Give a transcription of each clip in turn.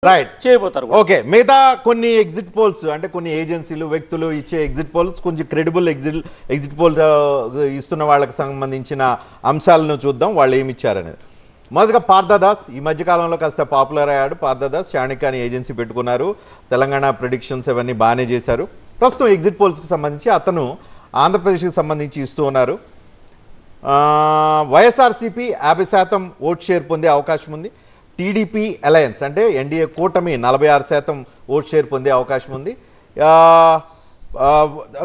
Right చేయబోతారు. Okay, మిగతా కొన్ని exit polls అంటే కొన్ని ఏజెన్సీలు వ్యక్తులు ఇచ్చే ఎగ్జిట్ పోల్స్ కొంచెం క్రెడిబుల్ ఎగ్జిట్ పోల్ ఇస్తున్న వాళ్ళకి సంబంధించిన అంశాలను చూద్దాం, వాళ్ళు ఏమి ఇచ్చారనేది. మొదటగా పార్థదాస్ ఈ మధ్యకాలంలో కాస్త పాపులర్ అయ్యాడు. పార్థదాస్ చాణక్య అని ఏజెన్సీ పెట్టుకున్నారు. తెలంగాణ ప్రిడిక్షన్స్ అవన్నీ బాగానే చేశారు. ప్రస్తుతం ఎగ్జిట్ పోల్స్కి సంబంధించి అతను ఆంధ్రప్రదేశ్కి సంబంధించి ఇస్తూ ఉన్నారు. వైఎస్ఆర్సీపీ 50% ఓట్ షేర్ పొందే అవకాశం ఉంది. టీడీపీ అలయన్స్ అంటే ఎన్డీఏ కూటమి 46% ఓట్ షేర్ పొందే అవకాశం ఉంది.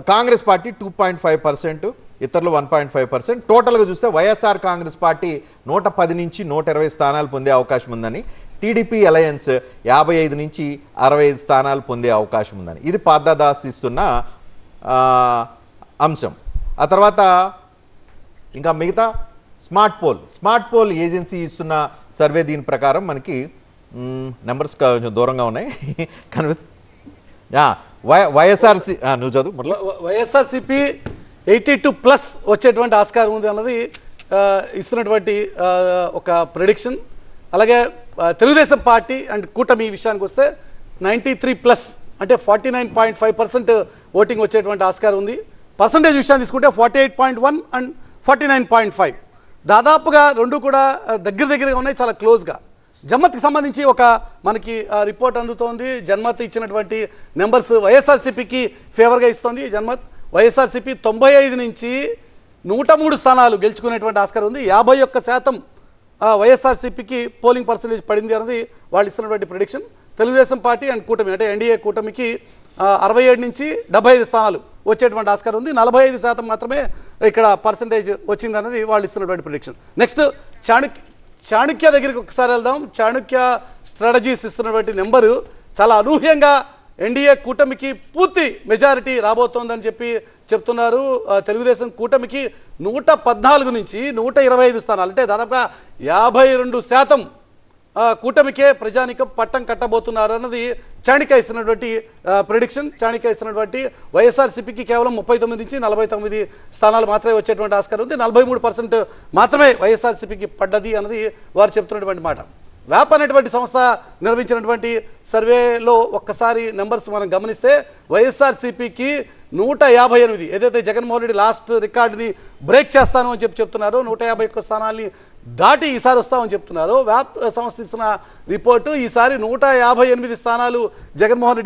కాంగ్రెస్ పార్టీ 2.5%, ఇతరులు 1.5%. టోటల్గా చూస్తే వైఎస్ఆర్ కాంగ్రెస్ పార్టీ 110 నుంచి 120 స్థానాలు పొందే అవకాశం ఉందని, టీడీపీ అలయన్స్ 55 నుంచి 65 స్థానాలు పొందే అవకాశం ఉందని, ఇది పార్థదాస్ ఇస్తున్న అంశం. ఆ తర్వాత ఇంకా మిగతా స్మార్ట్ పోల్ ఏజెన్సీ ఇస్తున్న సర్వే దీని ప్రకారం మనకి నెంబర్స్ కొంచెం దూరంగా ఉన్నాయి వైఎస్ఆర్సీ నువ్వు చదువు. వైఎస్ఆర్సీపీ 82+ వచ్చేటువంటి ఆస్కారం ఉంది అన్నది ఇస్తున్నటువంటి ఒక ప్రెడిక్షన్. అలాగే తెలుగుదేశం పార్టీ అండ్ కూటమి విషయానికి వస్తే 93+ అంటే 49.5% ఓటింగ్ వచ్చేటువంటి ఆస్కారం ఉంది. పర్సంటేజ్ విషయాన్ని తీసుకుంటే 48.1 అండ్ 49.5 దాదాపుగా రెండు కూడా దగ్గరగా ఉన్నాయి, చాలా క్లోజ్గా. జన్మత్కి సంబంధించి ఒక మనకి రిపోర్ట్ అందుతోంది. జన్మత్ ఇచ్చినటువంటి నెంబర్స్ వైఎస్ఆర్సీపీకి ఫేవర్గా ఇస్తోంది. జన్మత్ వైఎస్ఆర్సీపీ 95 నుంచి 103 స్థానాలు గెలుచుకునేటువంటి ఆస్కారం ఉంది. 51% వైఎస్ఆర్సీపీకి పోలింగ్ పర్సంటేజ్ పడింది అన్నది వాళ్ళు ఇస్తున్నటువంటి ప్రిడిక్షన్. తెలుగుదేశం పార్టీ అండ్ కూటమి అంటే ఎన్డీఏ కూటమికి 67 నుంచి 75 స్థానాలు వచ్చేటువంటి ఆస్కారం ఉంది. 45% మాత్రమే ఇక్కడ పర్సంటేజ్ వచ్చింది అన్నది వాళ్ళు ఇస్తున్నటువంటి ప్రిడిక్షన్. నెక్స్ట్ చాణక్య దగ్గరికి ఒకసారి వెళ్దాం. చాణక్య స్ట్రాటజీస్ ఇస్తున్నటువంటి నెంబరు చాలా అనూహ్యంగా ఎన్డీఏ కూటమికి పూర్తి మెజారిటీ రాబోతోందని చెప్తున్నారు. తెలుగుదేశం కూటమికి 114 నుంచి 125 స్థానాలు అంటే దాదాపుగా 52% కూటమికే ప్రజానికం పట్టం కట్టబోతున్నారు అన్నది చాణక్య ఇస్తున్నటువంటి ప్రిడిక్షన్. చాణక్య ఇస్తున్నటువంటి వైఎస్ఆర్సీపీకి కేవలం 39 నుంచి 49 స్థానాలు మాత్రమే వచ్చేటువంటి ఆస్కారం ఉంది. 43% మాత్రమే వైఎస్ఆర్సీపీకి పడ్డది అన్నది వారు చెప్తున్నటువంటి మాట. వ్యాప్ అనేటువంటి సంస్థ నిర్వహించినటువంటి సర్వేలో ఒక్కసారి నెంబర్స్ మనం గమనిస్తే వైఎస్ఆర్సీపీకి 158 ఏదైతే జగన్మోహన్ రెడ్డి లాస్ట్ రికార్డుని బ్రేక్ చేస్తాను అని చెప్తున్నారు, 151 స్థానాల్ని దాటి ఈసారి వస్తామని చెప్తున్నారు. వ్యాప్ సంస్థ ఇస్తున్న రిపోర్టు ఈసారి 158 స్థానాలు జగన్మోహన్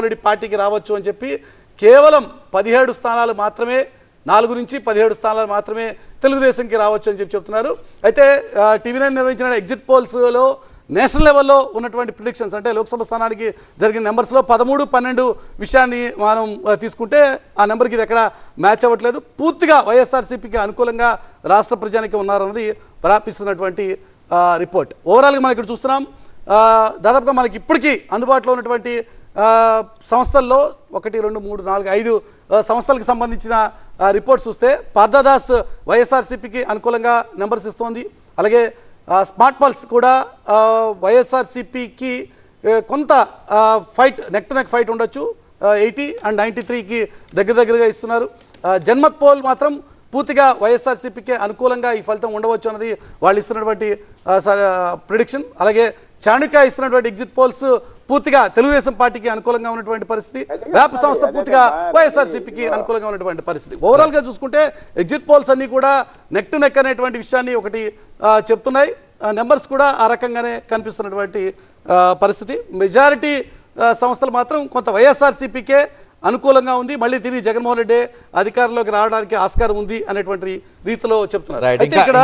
రెడ్డి పార్టీకి రావచ్చు అని చెప్పి కేవలం 17 స్థానాలు మాత్రమే 4 నుంచి 17 స్థానాలు మాత్రమే తెలుగుదేశంకి రావచ్చు అని చెప్తున్నారు. అయితే టీవీ9 నిర్వహించిన ఎగ్జిట్ పోల్స్లో నేషనల్ లెవెల్లో ఉన్నటువంటి ప్రిడిక్షన్స్ అంటే లోక్సభ స్థానానికి జరిగిన నెంబర్స్లో 13, 12 విషయాన్ని మనం తీసుకుంటే ఆ నెంబర్కి ఇది ఎక్కడ మ్యాచ్ అవ్వట్లేదు. పూర్తిగా వైఎస్ఆర్సీపీకి అనుకూలంగా రాష్ట్ర ప్రజానికి ఉన్నారన్నది ప్రాపిస్తున్నటువంటి రిపోర్ట్. ఓవరాల్గా మనం ఇక్కడ చూస్తున్నాం దాదాపుగా మనకి ఇప్పటికీ అందుబాటులో ఉన్నటువంటి సంస్థల్లో 1, 2, 3, 4, 5 సంస్థలకు సంబంధించిన రిపోర్ట్స్ చూస్తే పార్థదాస్ వైఎస్ఆర్సీపీకి అనుకూలంగా నెంబర్స్ ఇస్తోంది. అలాగే స్మార్ట్ పల్స్ కూడా వైఎస్ఆర్సీపీకి కొంత fight neck to neck fight ఉండొచ్చు. 80 అండ్ 93కి దగ్గరగా ఇస్తున్నారు. జన్మత్ పోల్ మాత్రం పూర్తిగా వైఎస్ఆర్సీపీకి అనుకూలంగా ఈ ఫలితం ఉండవచ్చు అన్నది వాళ్ళు ఇస్తున్నటువంటి ప్రిడిక్షన్. అలాగే చాణక్య ఇస్తున్నటువంటి ఎగ్జిట్ పోల్స్ పూర్తిగా తెలుగుదేశం పార్టీకి అనుకూలంగా ఉన్నటువంటి పరిస్థితి. వ్యాప్ సంస్థ పూర్తిగా వైఎస్ఆర్సీపీకి అనుకూలంగా ఉన్నటువంటి పరిస్థితి. ఓవరాల్గా చూసుకుంటే ఎగ్జిట్ పోల్స్ అన్నీ కూడా నెక్ టు నెక్ అనేటువంటి విషయాన్ని ఒకటి చెప్తున్నాయి. నెంబర్స్ కూడా ఆ రకంగానే కనిపిస్తున్నటువంటి పరిస్థితి. మెజారిటీ సంస్థలు మాత్రం కొంత వైఎస్ఆర్సీపీకే అనుకూలంగా ఉంది. మళ్ళీ తిరిగి జగన్మోహన్ రెడ్డి అధికారంలోకి రావడానికి ఆస్కారం ఉంది అనేటువంటి రీతిలో చెప్తున్నారు. అయితే ఇక్కడ